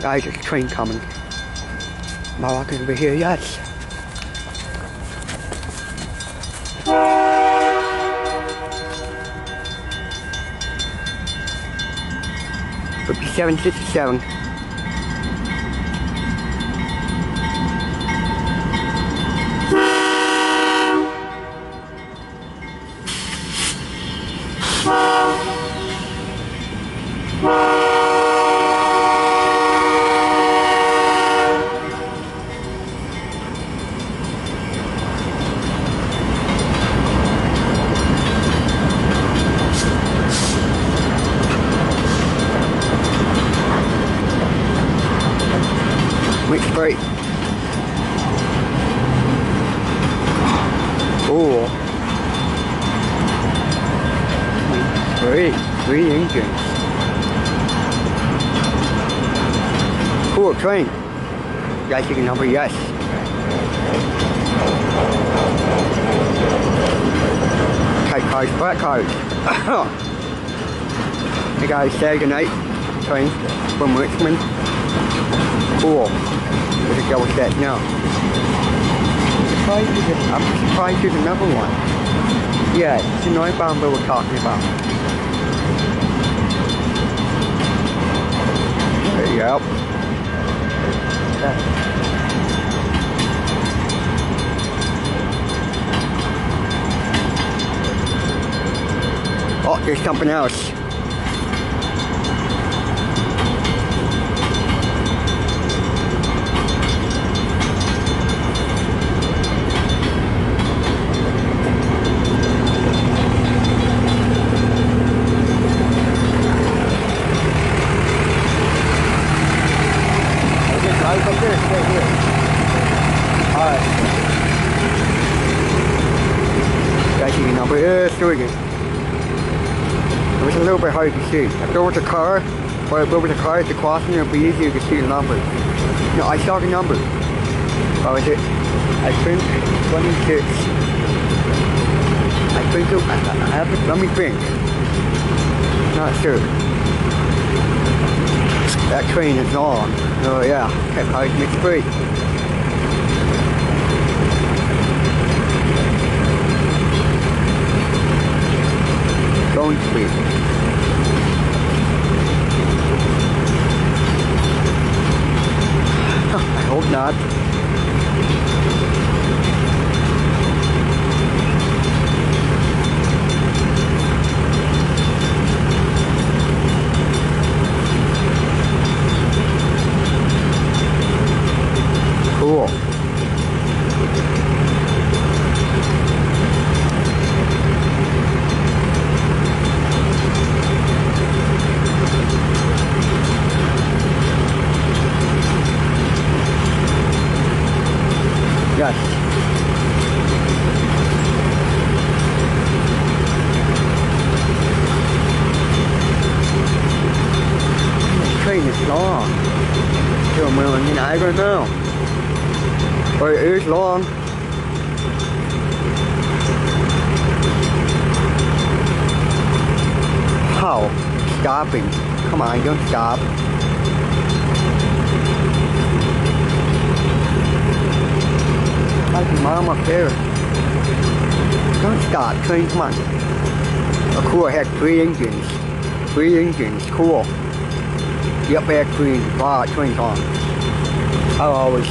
Guys, there's a train coming. Am I walking over here? Yes. $57.67. Mixedfreight. Cool. Three engines. Cool train. You guys take a number? Yes. Tight cars, flat cars. Hey guys, Saturday night train from Richmond. Cool. There's a double set now. I'm surprised there's another one. Yeah, it's the northbound we were talking about. Yep. Oh, there's something else. It was a little bit hard to see. If there was a car, or if there was a car at the crossing, it would be easier to see the number. No, I saw the number. What was it? I think 26. I think it, I have to, let me think. Not sure. That train is long. Oh yeah, that car is Mixedfreight. Going speed. I hope not. Cool. Yes. This train is long. I don't know. But it is long. How? Stopping. Come on, don't stop. Like mom up there. Don't stop, train, come on. Oh, cool, I had 3 engines. 3 engines, cool. Yep, I had 3. Wow, train's on. I'll always.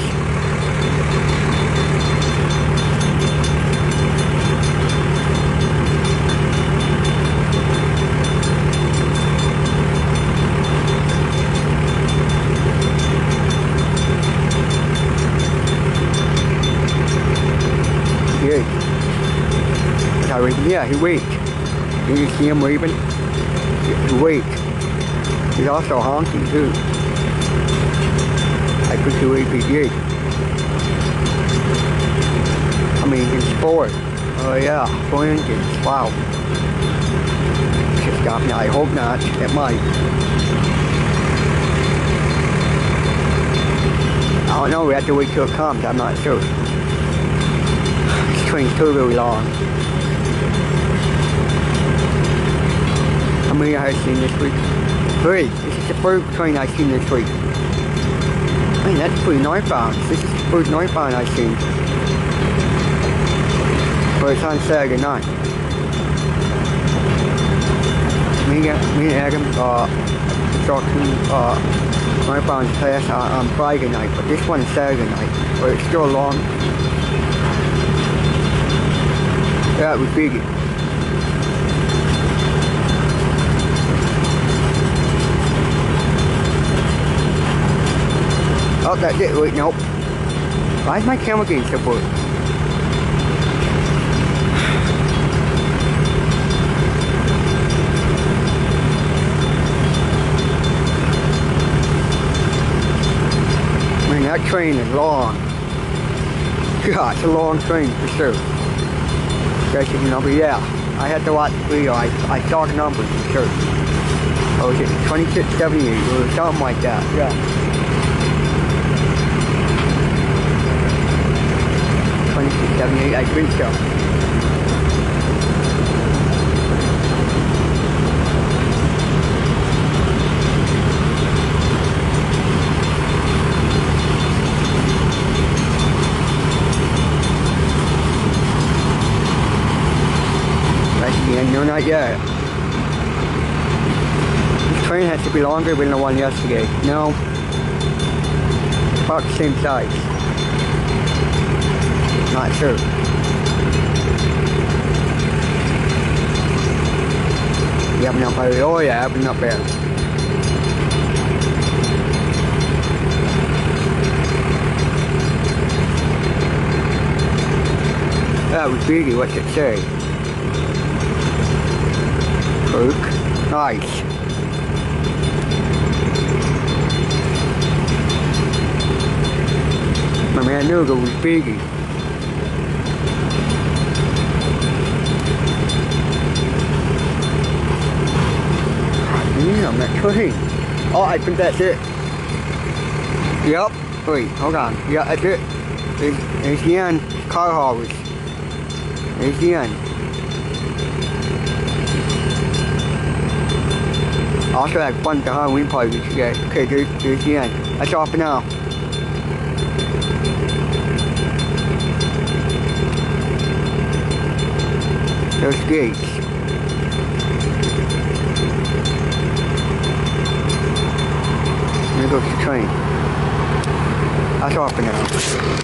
Yeah, he waved. Did you see him waving? He waved. He's also honking too. I could do APD. I mean, it's 4. Oh yeah, 4 engines. Wow. Should stop now. I hope not. It might. I don't know. We have to wait till it comes. I'm not sure. This train's too really long. How many have I seen this week? 3. This is the first train I've seen this week. I mean, that's pretty northbound. This is the first northbound I've seen. But it's on Saturday night. Me and Adam talking northbound class on Friday night, but this one is Saturday night. But it's still long. Yeah, it was big. Oh, that's it. Wait, nope. Why is my camera getting so blurry? I mean, that train is long. God, it's a long train for sure. Especially, you know, but yeah, I had to watch the video. I saw the numbers for sure. Oh, was it 2678 or something like that? Yeah. 2678, I think so. No, not yet. This train has to be longer than the one yesterday. No. About the same size. Not sure. You have enough area? Oh yeah, I have enough there. That was biggie, what's it say? Nice. My man Nuga was biggie. Damn, that train. Oh, I think that's it. Yep. Wait, hold on. Yeah, that's it. There's the end. Car haulers. There's the end. Also had fun at the Halloween party today. Okay, there's the end. That's all for now. There's the gates. There goes the train. That's all for now.